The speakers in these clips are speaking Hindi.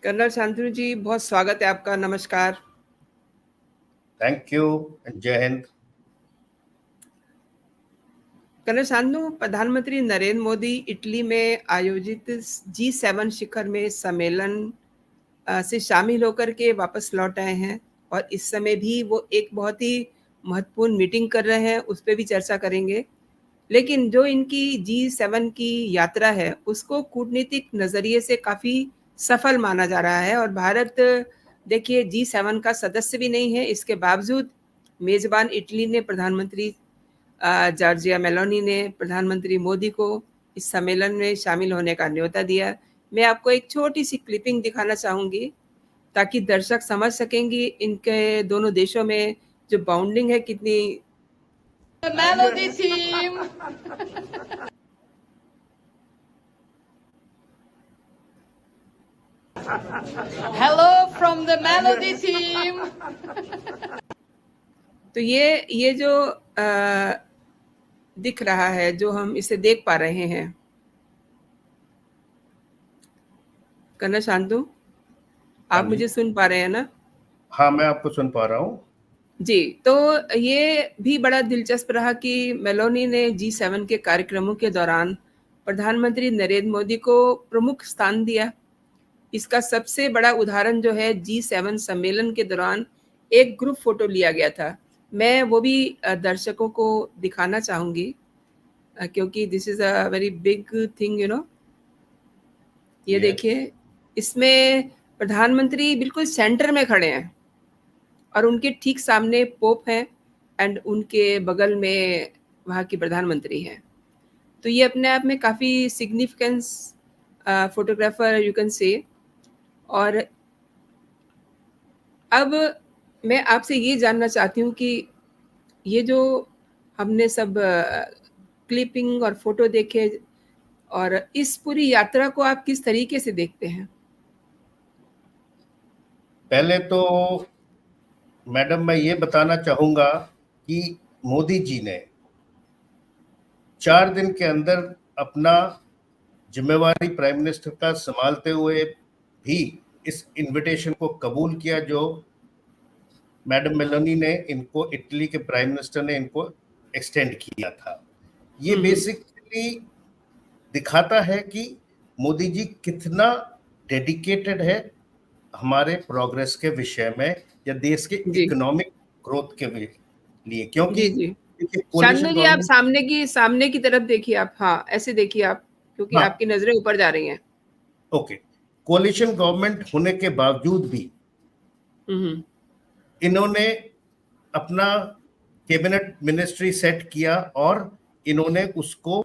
कर्नल शांतनु जी, बहुत स्वागत है आपका। नमस्कार। Thank you. जय हिंद। कर्नल शांतनु, प्रधानमंत्री नरेंद्र मोदी इटली में आयोजित G7 शिखर में सम्मेलन से शामिल होकर के वापस लौट आए हैं और इस समय भी वो एक बहुत ही महत्वपूर्ण मीटिंग कर रहे हैं, उस पर भी चर्चा करेंगे। लेकिन जो इनकी G7 की यात्रा है उसको कूटनीतिक नज़रिए से काफ़ी सफल माना जा रहा है और भारत देखिए G7 का सदस्य भी नहीं है। इसके बावजूद मेज़बान इटली ने प्रधानमंत्री जॉर्जिया मेलोनी ने प्रधानमंत्री मोदी को इस सम्मेलन में शामिल होने का न्योता दिया। मैं आपको एक छोटी सी क्लिपिंग दिखाना चाहूँगी ताकि दर्शक समझ सकेंगी इनके दोनों देशों में जो बाउंडिंग है कितनी। The Melody team. Hello from the Melody team. तो ये जो दिख रहा है, जो हम इसे देख पा रहे हैं, कर्नल शांतु, आप मुझे सुन पा रहे हैं ना? हाँ, मैं आपको सुन पा रहा हूँ जी। तो ये भी बड़ा दिलचस्प रहा कि मेलोनी ने G7 के कार्यक्रमों के दौरान प्रधानमंत्री नरेंद्र मोदी को प्रमुख स्थान दिया। इसका सबसे बड़ा उदाहरण जो है G7 सम्मेलन के दौरान एक ग्रुप फोटो लिया गया था। मैं वो भी दर्शकों को दिखाना चाहूँगी क्योंकि this is a very big thing ये देखिए, इसमें प्रधानमंत्री बिल्कुल सेंटर में खड़े हैं और उनके ठीक सामने पोप हैं एंड उनके बगल में वहाँ की प्रधानमंत्री हैं। तो ये अपने आप में काफ़ी significance photographer you can say. और अब मैं आपसे ये जानना चाहती हूँ कि ये जो हमने सब क्लिपिंग और फोटो देखे और इस पूरी यात्रा को आप किस तरीके से देखते हैं? पहले तो मैडम मैं ये बताना चाहूंगा कि मोदी जी ने 4 दिन के अंदर अपना जिम्मेवारी प्राइम मिनिस्टर का संभालते हुए भी इस इनविटेशन को कबूल किया जो मैडम मेलोनी ने इनको, इटली के प्राइम मिनिस्टर ने इनको एक्सटेंड किया था। ये बेसिकली दिखाता है कि मोदी जी कितना डेडिकेटेड है हमारे प्रोग्रेस के विषय में या देश के इकोनॉमिक ग्रोथ के लिए, क्योंकि जी शांतनु जी, आप सामने की तरफ देखिए। आप हाँ ऐसे देखिए आप, क्योंकि आपकी नजरें ऊपर जा रही हैं। ओके। कोलिशन गवर्नमेंट होने के बावजूद भी इन्होंने अपना कैबिनेट मिनिस्ट्री सेट किया और इन्होंने उसको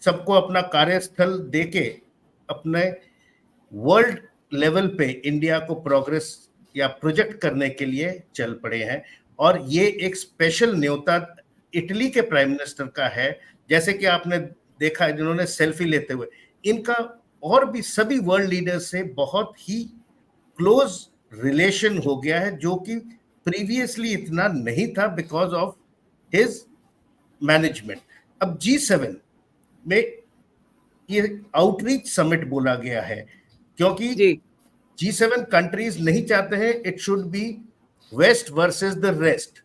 सबको अपना कार्यस्थल देके अपने वर्ल्ड लेवल पे इंडिया को प्रोग्रेस या प्रोजेक्ट करने के लिए चल पड़े हैं। और ये एक स्पेशल न्योता इटली के प्राइम मिनिस्टर का है, जैसे कि आपने देखा जिन्होंने सेल्फी लेते हुए, इनका और भी सभी वर्ल्ड लीडर्स से बहुत ही क्लोज रिलेशन हो गया है, जो कि प्रीवियसली इतना नहीं था बिकॉज ऑफ हिज मैनेजमेंट। अब G7 में ये आउटरीच समिट बोला गया है क्योंकि G7 कंट्रीज नहीं चाहते हैं it should be west versus the rest,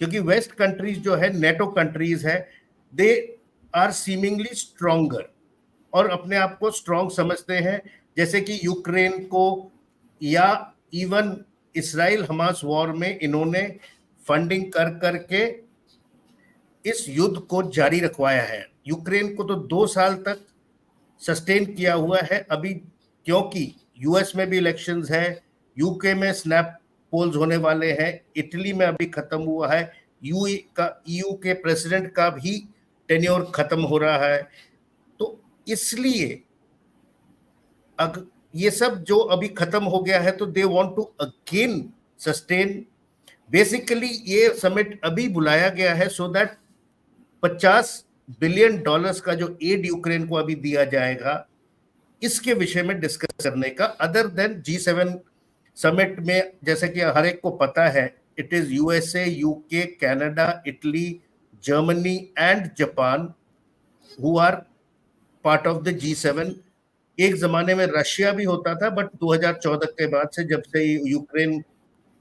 क्योंकि वेस्ट कंट्रीज जो है नेटो कंट्रीज है, दे आर सीमिंगली स्ट्रॉन्गर और अपने आप को स्ट्रॉन्ग समझते हैं, जैसे कि यूक्रेन को या इवन इसराइल हमास वॉर में इन्होंने फंडिंग कर करके इस युद्ध को जारी रखवाया है। यूक्रेन को तो 2 साल तक सस्टेन किया हुआ है अभी, क्योंकि यूएस में भी इलेक्शंस है, यूके में स्नैप पोल्स होने वाले हैं, इटली में अभी खत्म हुआ है, ईयू के प्रेसिडेंट का भी टेन्योर खत्म हो रहा है। तो इसलिए अगर ये सब जो अभी खत्म हो गया है तो they want to again sustain. Basically ये समिट अभी बुलाया गया है सो दैट $50 बिलियन का जो एड यूक्रेन को अभी दिया जाएगा, इसके विषय में डिस्कस करने का। अदर देन G7 समिट में जैसे कि हर एक को पता है, it is USA, UK, Canada, Italy, Germany and Japan who are part of the G7 एक जमाने में रशिया भी होता था, बट 2014 के बाद से, जब से यूक्रेन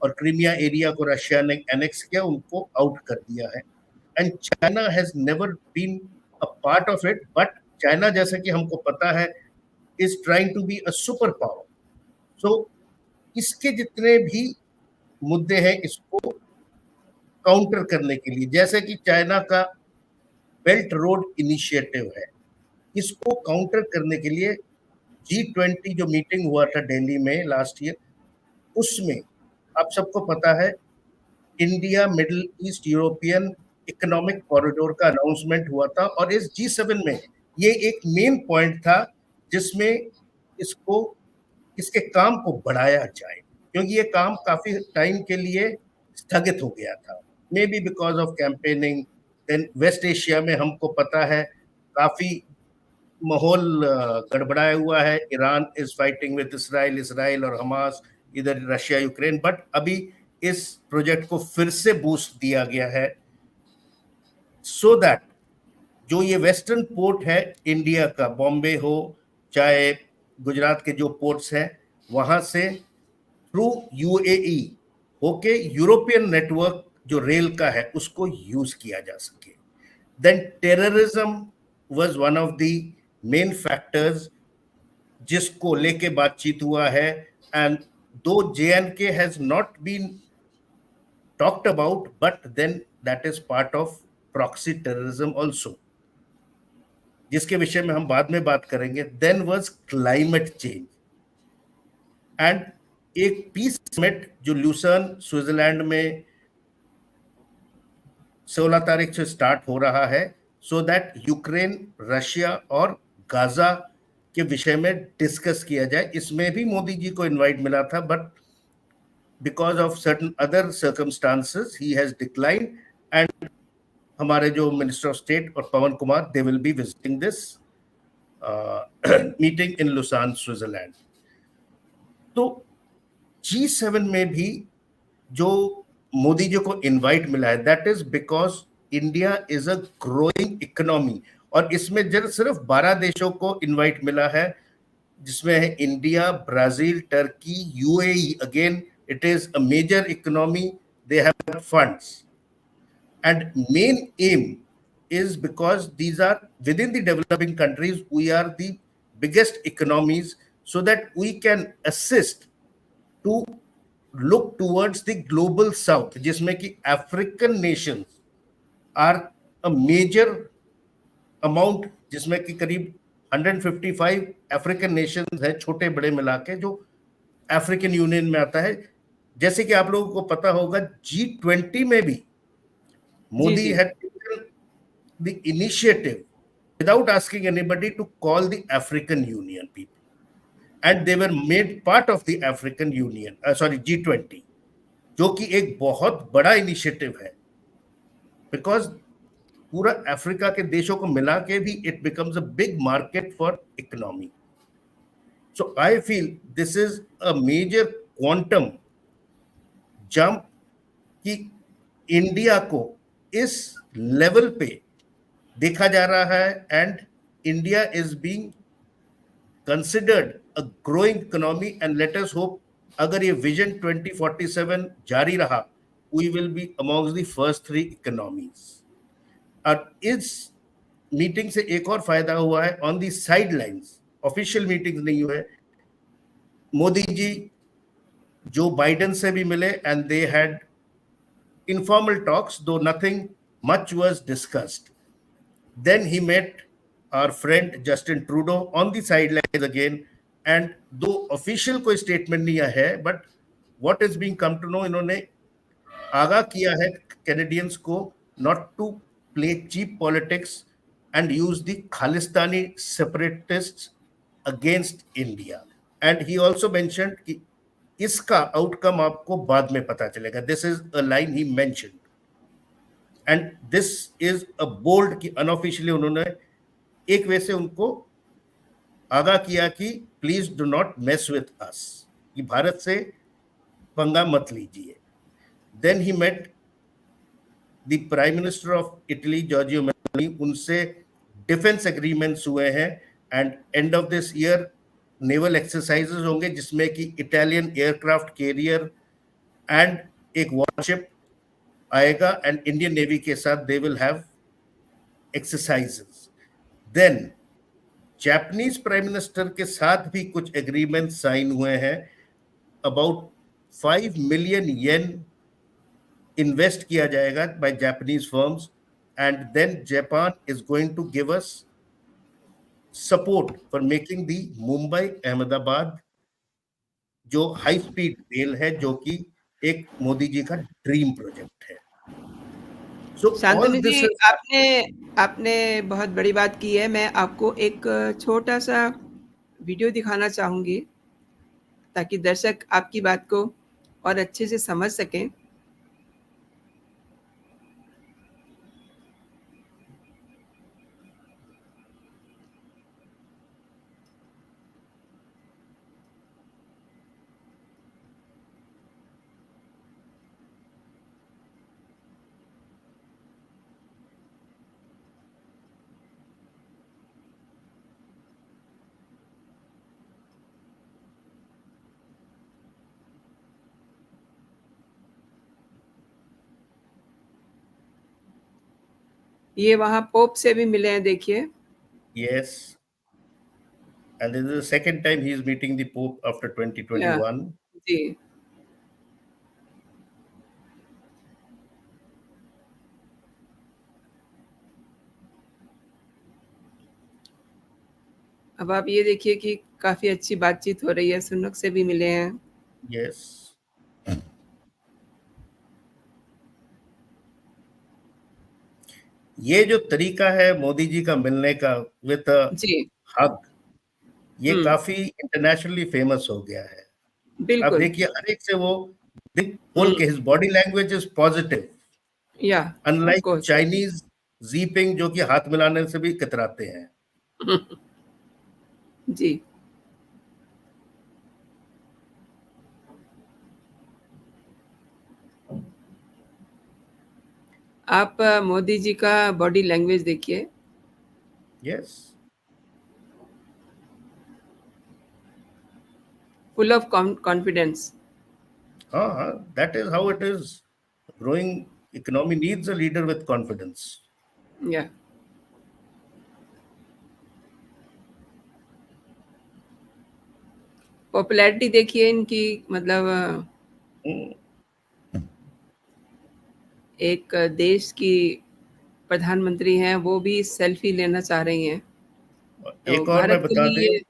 और क्रीमिया एरिया को रशिया ने एनेक्स किया, उनको आउट कर दिया है। And China has never been a part of it, but China, जैसे कि हमको पता है, is trying to be a super power. So इसके जितने भी मुद्दे हैं, इसको काउंटर करने के लिए, जैसे कि चाइना का बेल्ट रोड इनिशिएटिव है, इसको काउंटर करने के लिए G20 जो मीटिंग हुआ था दिल्ली में लास्ट ईयर, उसमें आप सबको पता है India middle east European economic corridor का अनाउंसमेंट हुआ था, और इस G7 में ये एक मेन पॉइंट था जिसमें इसको, इसके काम को बढ़ाया जाए, क्योंकि ये काम काफी टाइम के लिए स्थगित हो गया था, maybe because of campaigning. Then West Asia में हमको पता है काफी माहौल गड़बड़ाया हुआ है, Iran is fighting with Israel, Israel और हमास, इधर रशिया यूक्रेन, बट अभी इस प्रोजेक्ट को फिर से बूस्ट दिया गया है, सो दैट जो ये वेस्टर्न पोर्ट है इंडिया का, बॉम्बे हो चाहे गुजरात के जो पोर्ट्स हैं, वहां से थ्रू यूएई होके यूरोपियन नेटवर्क जो रेल का है उसको यूज किया जा सके। Then terrorism was one of the main factors जिसको लेके बातचीत हुआ है, and though JNK has not been talked about, but then that is part of proxy terrorism also, जिसके विषय में हम बाद में बात करेंगे। Then was climate change, and एक पीस समिट जो ल्यूसर्न स्विट्जरलैंड में 16 तारीख से स्टार्ट हो रहा है, सो दैट यूक्रेन, रशिया और गाजा के विषय में डिस्कस किया जाए। इसमें भी मोदी जी को इनवाइट मिला था, but because of certain other circumstances he has decline, and हमारे जो मिनिस्टर ऑफ स्टेट और Pawan Kumar, they will be visiting this meeting in Lausanne, Switzerland. तो G7 में भी जो मोदी जी को इनवाइट मिला है, that is because India is a growing economy, और इसमें सिर्फ 12 देशों को इनवाइट मिला है, जिसमें है India, Brazil, Turkey, UAE, again it is a major economy, they have funds, and main aim is because these are within the developing countries, we are the biggest economies, so that we can assist to look towards the global south, जिसमें कि African nations are a major amount, जिसमें कि करीब 155 African nations है, छोटे बड़े मिला के, जो अफ्रीकन यूनियन में आता है। जैसे कि आप लोगों को पता होगा, G20 में भी Modi had taken the initiative without asking anybody to call the African Union people, and they were made part of the African Union, G20, जो कि एक बहुत बड़ा इनिशिएटिव है, बिकॉज पूरा अफ्रीका के देशों को मिला के भी it becomes a big market for economy. So I feel this is a major quantum jump कि इंडिया को इस लेवल पे देखा जा रहा है, and India is being considered a growing economy, and let us hope अगर ये विजन 2047 जारी रहा, we will be amongst the first 3 economies. और इस मीटिंग से एक और फायदा हुआ है on the sidelines, official meetings नहीं हुए, मोदी जी जो बाइडेन से भी मिले, and they had informal talks, though nothing much was discussed. Then he met our friend Justin Trudeau on the sidelines again, and though official कोई statement नहीं आया है, but what is being come to know, इन्होंने आगाह किया है कैनेडियंस को not to play cheap politics and use the Khalistani separatists against India. And he also mentioned कि इसका आउटकम आपको बाद में पता चलेगा। This is a line he mentioned, and this is a bold कि अनऑफिशियली उन्होंने एक वे से उनको आगाह किया कि please do not mess with us, कि भारत से पंगा मत लीजिए। Then he met the prime minister of Italy Giorgio Meloni, उनसे डिफेंस एग्रीमेंट्स हुए हैं, and end of this year naval exercises होंगे जिसमें कि इटालियन एयरक्राफ्ट कैरियर एंड एक वॉरशिप आएगा एंड इंडियन नेवी के साथ they will have exercises. Then Japanese prime minister के साथ भी कुछ एग्रीमेंट साइन हुए हैं। अबाउट 5 मिलियन येन इन्वेस्ट किया जाएगा by Japanese firms and then Japan is going to give us support for making the Mumbai Ahmedabad जो हाई स्पीड रेल है, जो कि एक मोदी जी का ड्रीम प्रोजेक्ट है। So all Shantanu this ji, is आपने आपने बहुत बड़ी बात की है। मैं आपको एक छोटा-सा वीडियो दिखाना चाहूँगी, ताकि दर्शक आपकी बात को और अच्छे से समझ सकें। ये वहाँ पोप से भी मिले हैं, देखिए। yes, and this is the second time he is meeting the Pope after या 2021. जी। अब आप ये देखिए कि काफ़ी अच्छी बातचीत हो रही है, सुनक से भी मिले हैं। Yes. ये जो तरीका है मोदी जी का मिलने का विद जी। हग, ये हुँ, काफी इंटरनेशनली फेमस हो गया है। आप बिल्कुल। देखिए हर एक से वो बोल हुँ, के his body language is positive, या ऑफ अनलाइक कोर्स। चाइनीज जीपिंग जो कि हाथ मिलाने से भी कतराते हैं। जी। आप मोदी जी का बॉडी लैंग्वेज देखिए। Yes, full of confidence. हाँ हाँ, that is how it is. Growing economy needs a leader with confidence. या पॉपुलैरिटी देखिए इनकी, मतलब एक देश की प्रधानमंत्री हैं, वो भी सेल्फी लेना चाह रही हैं। तो एक और मैं भारत के बता दें, लिए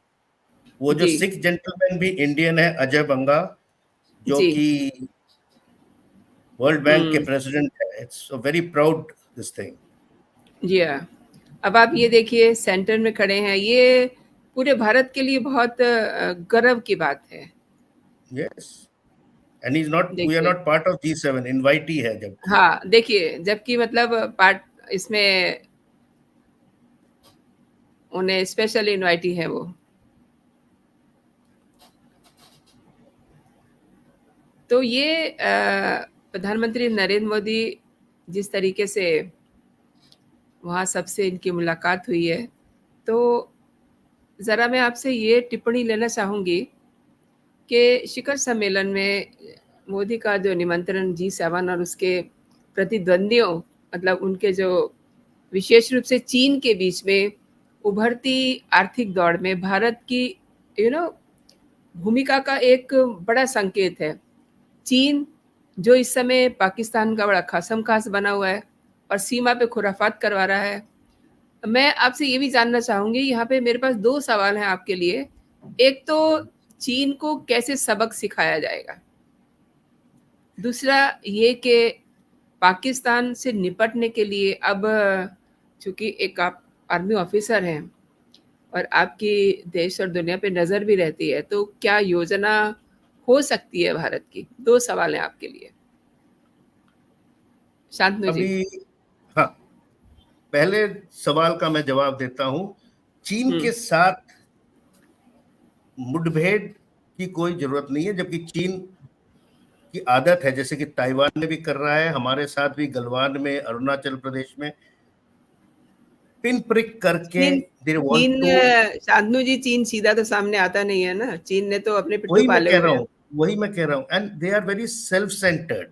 वो जो जी, सिख जेंटलमैन भी इंडियन है, अजय बंगा, जो जी। कि वर्ल्ड बैंक के हुँ, प्रेसिडेंट है। It's a very proud this thing. जी हाँ। अब आप ये देखिए सेंटर में खड़े हैं, ये पूरे भारत के लिए बहुत गर्व की बात है। Yes, and he is not, we are देखिए, not part of G7, invitee है जबकि। हाँ, देखिए जबकि मतलब पार्ट इसमें उन्हें स्पेशल इनवाइटी है वो। तो ये प्रधानमंत्री नरेंद्र मोदी जिस तरीके से वहाँ सबसे इनकी मुलाकात हुई है, तो ज़रा मैं आपसे ये टिप्पणी लेना चाहूँगी कि शिखर सम्मेलन में मोदी का जो निमंत्रण G7 और उसके प्रतिद्वंदियों, मतलब उनके जो विशेष रूप से चीन के बीच में उभरती आर्थिक दौड़ में भारत की यू नो भूमिका का एक बड़ा संकेत है। चीन जो इस समय पाकिस्तान का बड़ा खासम-खास बना हुआ है और सीमा पे खुराफात करवा रहा है। मैं आपसे ये भी जानना चाहूँगी, यहाँ पे मेरे पास 2 सवाल हैं आपके लिए। एक तो चीन को कैसे सबक सिखाया जाएगा? दूसरा ये कि पाकिस्तान से निपटने के लिए अब चूँकि एक आप आर्मी ऑफ़िसर हैं और आपकी देश और दुनिया पे नज़र भी रहती है, तो क्या योजना हो सकती है भारत की? 2 सवाल हैं आपके लिए। शांतनु जी। अभी हाँ, पहले सवाल का मैं जवाब देता हूं। चीन हुँ, के साथ मुठभेड़ की कोई जरूरत नहीं है, जबकि चीन की आदत है, जैसे कि ताइवान में भी कर रहा है, हमारे साथ भी गलवान में, अरुणाचल प्रदेश में पिन प्रिक करके चीन दे वांट चीन टू। शांतनु जी, चीन सीधा तो सामने आता नहीं है ना, चीन ने तो अपने पिट्ठू वही मैं पाले कह हुए रहा हैं। हूँ, वही मैं कह रहा हूँ, and they are very self centred.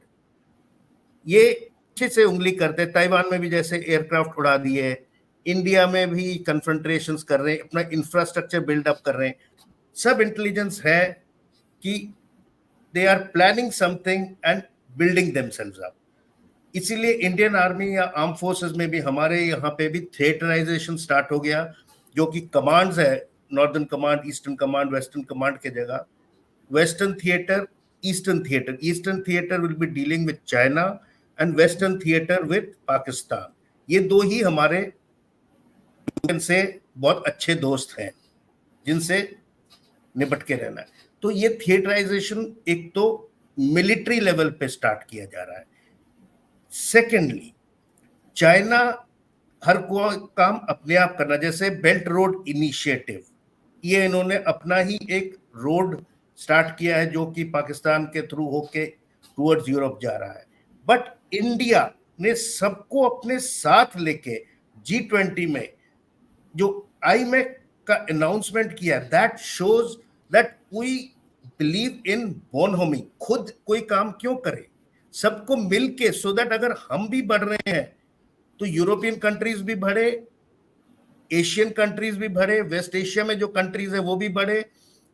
ये अच्छे से उंगली करते हैं। ताइवान में भी जैसे एयरक्राफ्ट उड़ा दिए, इंडिया में भी कन्फ्रंट्रेशंस कर रहे हैं, अपना इंफ्रास्ट्रक्चर बिल्डअप कर रहे हैं। सब इंटेलिजेंस है कि they are planning something and building themselves up. इसीलिए इंडियन आर्मी या आर्म फोर्सेस में भी हमारे यहाँ पे भी थिएटराइजेशन स्टार्ट हो गया, जो कि कमांड्स है, northern command, eastern command, western command के जगह western theatre, eastern theatre. Eastern theatre will be dealing with China and western theatre with Pakistan. ये दो ही हमारे से बहुत अच्छे दोस्त हैं जिनसे निपट के रहना है। तो ये थिएटराइजेशन एक तो मिलिट्री लेवल पे स्टार्ट किया जा रहा है। सेकेंडली, चाइना हर कोई काम अपने आप करना, जैसे बेल्ट रोड इनिशिएटिव, ये इन्होंने अपना ही एक रोड स्टार्ट किया है जो कि पाकिस्तान के थ्रू होके टुवर्ड्स यूरोप जा रहा है। बट इंडिया ने सबको अपने साथ लेके G20 में जो आईमेक का अनाउंसमेंट किया, that shows that we believe in bonhomie. खुद कोई काम क्यों करे, सबको मिलके, सो दैट अगर हम भी बढ़ रहे हैं तो यूरोपियन कंट्रीज भी बढ़े, एशियन कंट्रीज भी बढ़े, वेस्ट एशिया में जो कंट्रीज है वो भी बढ़े,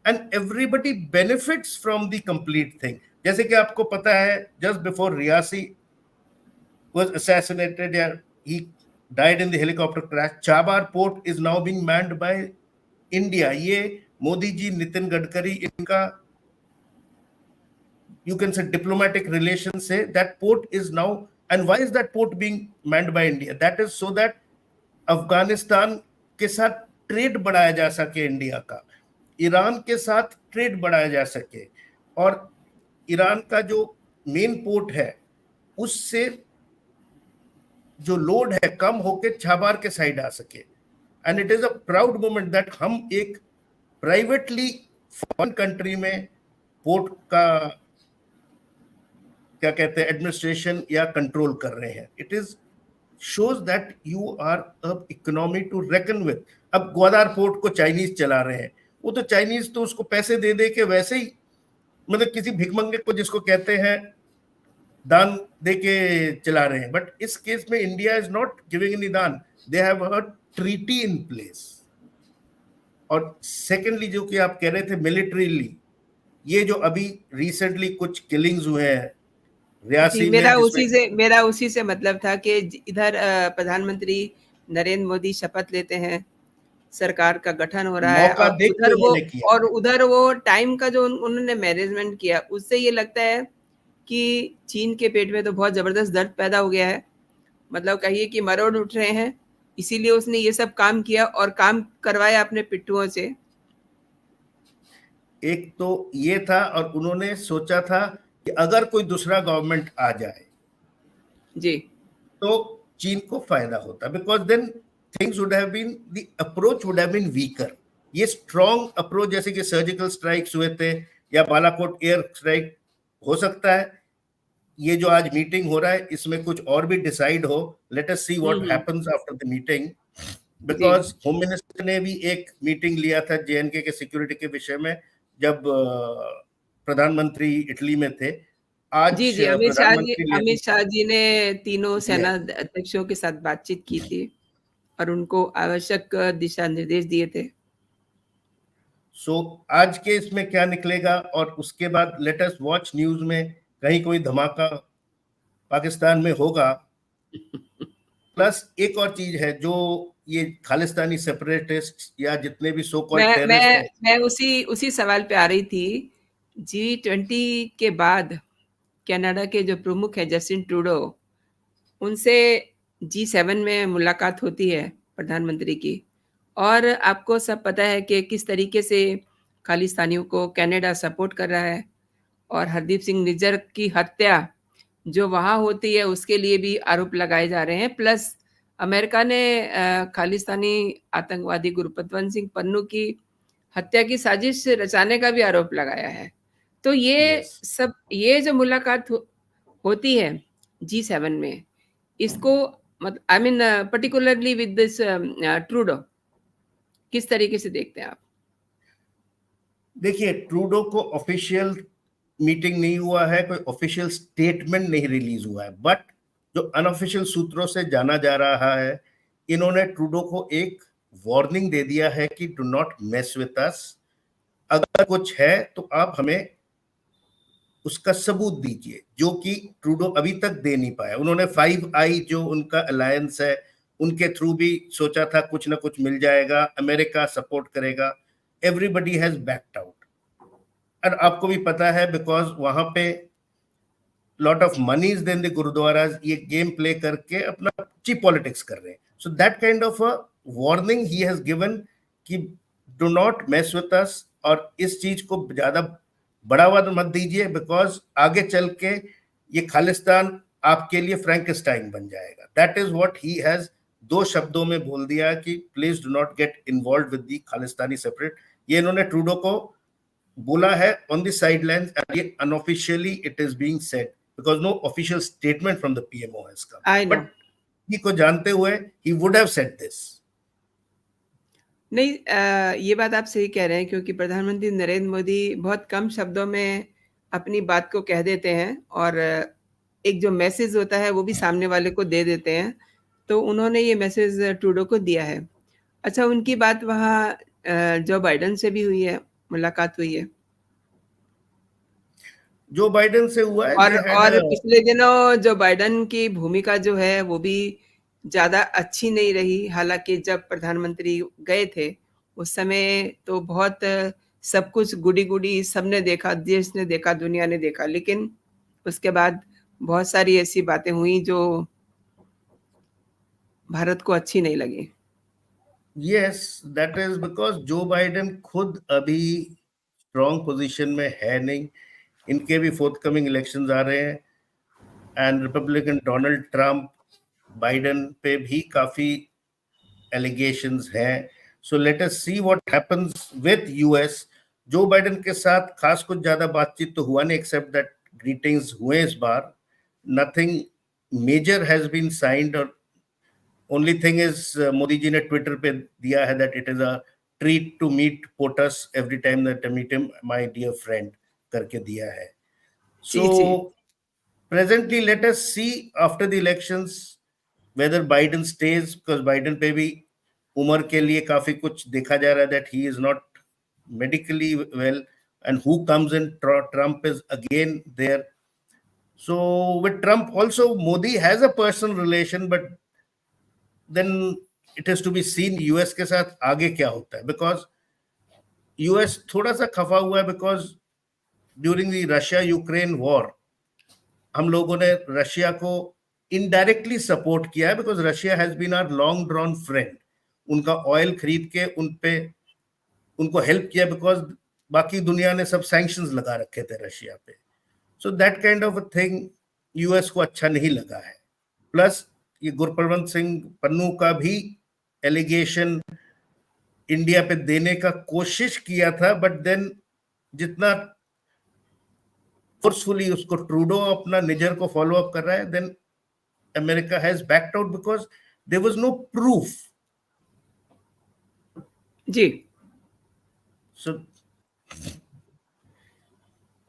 and everybody benefits from the complete thing. जैसे कि आपको पता है, just before Reasi was assassinated, yeah, he died in the helicopter crash. Chabar port is now being manned by India. ये मोदी जी, नितिन गडकरी, इनका you can say diplomatic relations say that port is now, and why is that port being manned by India? That is so that Afghanistan के साथ ट्रेड बढ़ाया जा सके, इंडिया का ईरान के साथ ट्रेड बढ़ाया जा सके, और ईरान का जो मेन पोर्ट है उससे जो लोड है कम होके छाबार के साइड आ सके। And it is a proud moment that हम एक प्राइवेटली फॉरेन कंट्री में पोर्ट का क्या कहते हैं एडमिनिस्ट्रेशन या कंट्रोल कर रहे हैं। It is shows that you are a economy to reckon with. अब ग्वादार पोर्ट को चाइनीज चला रहे हैं, वो तो चाइनीज तो उसको पैसे दे दे के वैसे ही, मतलब किसी भिखमंगे को जिसको कहते हैं दान दे के चला रहे हैं। बट इस केस में India is not giving any दान, they have a treaty in place. और सेकेंडली, जो कि आप कह रहे थे मिलिट्रीली, ये जो अभी रिसेंटली कुछ किलिंग्स हुए हैं रियासी में, मेरा उसी से मतलब था कि इधर प्रधानमंत्री नरेंद्र मोदी शपथ लेते हैं, सरकार का गठन हो रहा है, मौका और देख के उन्होंने किया, और उधर वो टाइम का जो उन्होंने मैनेजमेंट किया, उससे ये लगता है कि चीन के पेट में तो बहुत जबरदस्त दर्द पैदा हो गया है, मतलब कहिए कि मरोड़ उठ रहे हैं, इसीलिए उसने ये सब काम किया और काम करवाया अपने पिट्ठुओं से। एक तो ये था, और उन्होंने सोचा था कि अगर कोई दूसरा गवर्नमेंट आ जाए जी तो चीन को फायदा होता, because then things would have been, the approach would have been weaker. ये स्ट्रॉन्ग अप्रोच, जैसे कि सर्जिकल स्ट्राइक्स हुए थे या बालाकोट एयर स्ट्राइक, हो सकता है ये जो आज मीटिंग हो रहा है इसमें कुछ और भी डिसाइड हो। Let us see what happens after the meeting, because home minister ने भी एक मीटिंग लिया था JNK के सिक्योरिटी के विषय में, जब प्रधानमंत्री इटली में थे। आज जी जी, अमित शाह जी ने तीनों सेना अध्यक्षों के साथ बातचीत की थी और उनको आवश्यक दिशा निर्देश दिए थे। सो आज के इसमें क्या निकलेगा, और उसके बाद लेट अस वॉच न्यूज में कहीं कोई धमाका पाकिस्तान में होगा। प्लस एक और चीज है, जो ये खालिस्तानी सेपरेटिस्ट या जितने भी सो कॉल्ड टेररिस्ट हैं, मैं उसी सवाल पे आ रही थी। G20 के बाद कनाडा के जो प्रमुख है जस्टिन ट्रूडो, उनसे G7 में मुलाकात होती है प्रधानमंत्री की, और आपको सब पता है कि किस तरीके से खालिस्तानियों को कनाडा सपोर्ट कर रहा है, और हरदीप सिंह निज्जर की हत्या जो वहाँ होती है उसके लिए भी आरोप लगाए जा रहे हैं। प्लस अमेरिका ने खालिस्तानी आतंकवादी गुरपतवंत सिंह पन्नू की हत्या की साजिश रचाने का भी आरोप लगाया है। तो ये सब, ये जो मुलाकात होती है G7 में, इसको I mean particularly with this Trudeau, किस तरीके से देखते हैं आप? देखिए, ट्रूडो को ऑफिशियल मीटिंग नहीं हुआ है, कोई ऑफिशियल स्टेटमेंट नहीं रिलीज हुआ है, बट जो अनऑफिशियल सूत्रों से जाना जा रहा है, इन्होंने ट्रूडो को एक वार्निंग दे दिया है कि डू नॉट मेस विथ अस, अगर कुछ है तो आप हमें उसका सबूत दीजिए, जो कि ट्रूडो अभी तक दे नहीं पाया। उन्होंने 5 आई जो उनका अलायंस है, उनके थ्रू भी सोचा था कुछ ना कुछ मिल जाएगा, अमेरिका सपोर्ट करेगा, एवरीबडी हैज बैक्ड आउट। और आपको भी पता है, बिकॉज वहां पे lot of monies then the gurdwaras ये गेम प्ले करके अपना चीप पॉलिटिक्स कर रहे हैं। So that kind of a warning he has given कि do not mess with us, और इस चीज को ज्यादा बढ़ावा मत दीजिए, बिकॉज आगे चल के ये खालिस्तान आपके लिए फ्रैंकेस्टाइन बन जाएगा। That is what he has 2 शब्दों में बोल दिया कि please do not get involve with the Khalistani separate. ये इन्होंने ट्रूडो को बोला है ऑन द साइडलाइंस, एंड ये unofficially it is being said because no official statement from the PMO has come, I know. But he को जानते हुए he would have said this. नहीं, ये बात आप सही कह रहे हैं, क्योंकि प्रधानमंत्री नरेंद्र मोदी बहुत कम शब्दों में अपनी बात को कह देते हैं, और एक जो मैसेज होता है वो भी सामने वाले को दे देते हैं। तो उन्होंने ये मैसेज ट्रूडो को दिया है। अच्छा, उनकी बात वहाँ जो बाइडेन से भी हुई है, मुलाकात हुई है। जो बाइडेन से हुआ है, और दे हैड पिछले दिनों जो बाइडेन की भूमिका जो है वो भी ज़्यादा अच्छी नहीं रही। हालांकि जब प्रधानमंत्री गए थे उस समय तो बहुत सब कुछ गुडी गुडी सबने देखा, देश ने देखा, दुनिया ने देखा, लेकिन उसके बाद बहुत सारी ऐसी बातें हुई जो भारत को अच्छी नहीं लगी। Yes, that is because Joe Biden खुद अभी स्ट्रॉन्ग पोजीशन में है नहीं, इनके भी फोर्थकमिंग इलेक्शंस आ रहे हैं, and Republican Donald Trump Biden पे भी काफी एलिगेशंस हैं। So let us see what happens with US. Joe Biden के साथ खास कुछ ज्यादा बातचीत तो हुआ नहीं, एक्सेप्ट दैट ग्रीटिंग्स हुए इस बार, nothing major has been signed. और only thing is Modi ji ने ट्विटर पे दिया है that it is a treat to meet POTUS every time that I meet him my dear friend करके दिया है। जी, जी। So presently, let us see after the elections whether Biden stays, because Biden पे भी उम्र के लिए काफी कुछ देखा जा रहा है that he is not medically well, and who comes in, Trump is again there. So with Trump also, Modi has a personal relation, but then it has to be seen US के साथ आगे क्या होता है, because US थोड़ा सा खफा हुआ है, because during the Russia Ukraine war हम लोगों ने रशिया को इनडायरेक्टली सपोर्ट किया है, because Russia has been our long drawn friend. उनका ऑयल खरीद के उन पे उनको हेल्प किया, बिकॉज बाकी दुनिया ने सब सैंक्शंस लगा रखे थे रशिया पे। सो that kind of a thing US को अच्छा नहीं लगा है। प्लस ये गुरप्रवंत सिंह पन्नू का भी एलिगेशन इंडिया पे देने का कोशिश किया था, बट देन जितना फोर्सफुली उसको ट्रूडो अपना निजर को फॉलो अप कर रहा है, then America has backed out because there was no proof. जी। सो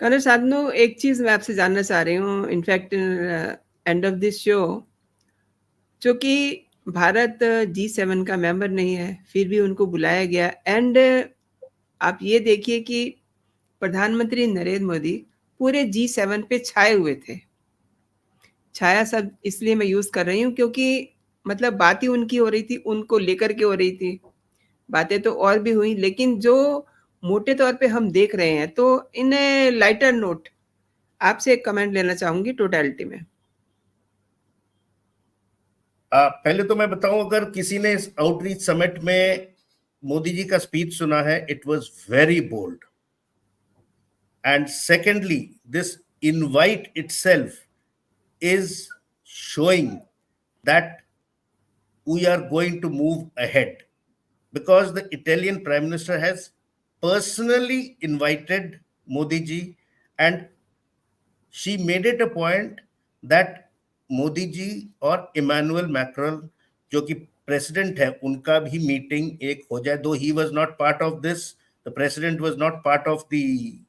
कर्नल साधनु, एक चीज़ मैं आपसे जानना चाह रही हूँ, in fact end of this show, चूँकि भारत G7 का मेंबर नहीं है, फिर भी उनको बुलाया गया, एंड आप ये देखिए कि प्रधानमंत्री नरेंद्र मोदी पूरे G7 पे छाए हुए थे। छाया शब्द इसलिए मैं यूज़ कर रही हूँ क्योंकि मतलब बात ही उनकी हो रही थी, उनको लेकर के हो रही थी। बातें तो और भी हुई, लेकिन जो मोटे तौर पे हम देख रहे हैं, तो इन ए लाइटर नोट आपसे एक कमेंट लेना चाहूँगी टोटलिटी में। पहले तो मैं बताऊं, अगर किसी ने इस आउटरीच समिट में मोदी जी का स्पीच सुना है, it was very bold, and secondly this invite itself is showing that we are going to move ahead, because the Italian Prime Minister has personally invited Modi ji, and she made it a point that Modi ji और इमैनुअल मैक्रोन जो कि प्रेसिडेंट है, उनका भी मीटिंग एक हो जाए. दो he was not part of this, the president was not part of the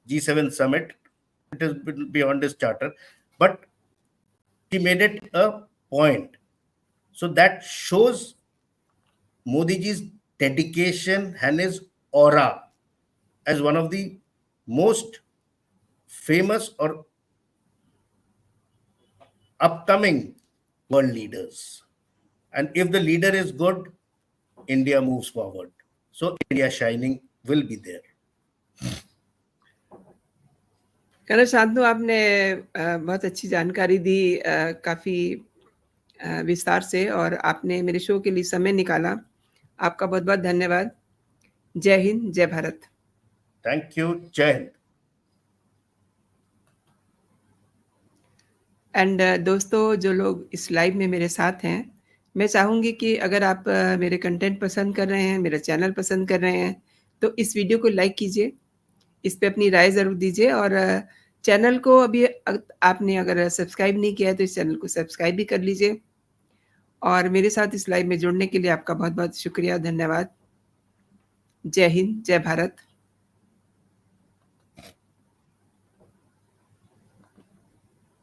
G7 summit, it is beyond his charter, but he made it a point. So that shows Modi ji's dedication and his aura as one of the most famous or upcoming world leaders. And if the leader is good, India moves forward. So India shining will be there. Colonel Shantanu, आपने बहुत अच्छी जानकारी दी, काफ़ी विस्तार से, और आपने मेरे शो के लिए समय निकाला। आपका बहुत-बहुत धन्यवाद। जय हिंद, जय Bharat. Thank you. Jai Hind. And दोस्तों, जो लोग इस लाइव में मेरे साथ हैं, मैं चाहूँगी कि अगर आप मेरे कंटेंट पसंद कर रहे हैं, मेरा चैनल पसंद कर रहे हैं, तो इस वीडियो को लाइक कीजिए, इस पे अपनी राय ज़रूर दीजिए, और चैनल को अभी आपने अगर सब्सक्राइब नहीं किया है, तो इस चैनल को सब्सक्राइब भी कर लीजिए। और मेरे साथ इस लाइव में जुड़ने के लिए आपका बहुत-बहुत शुक्रिया, धन्यवाद। जय हिंद, जय भारत।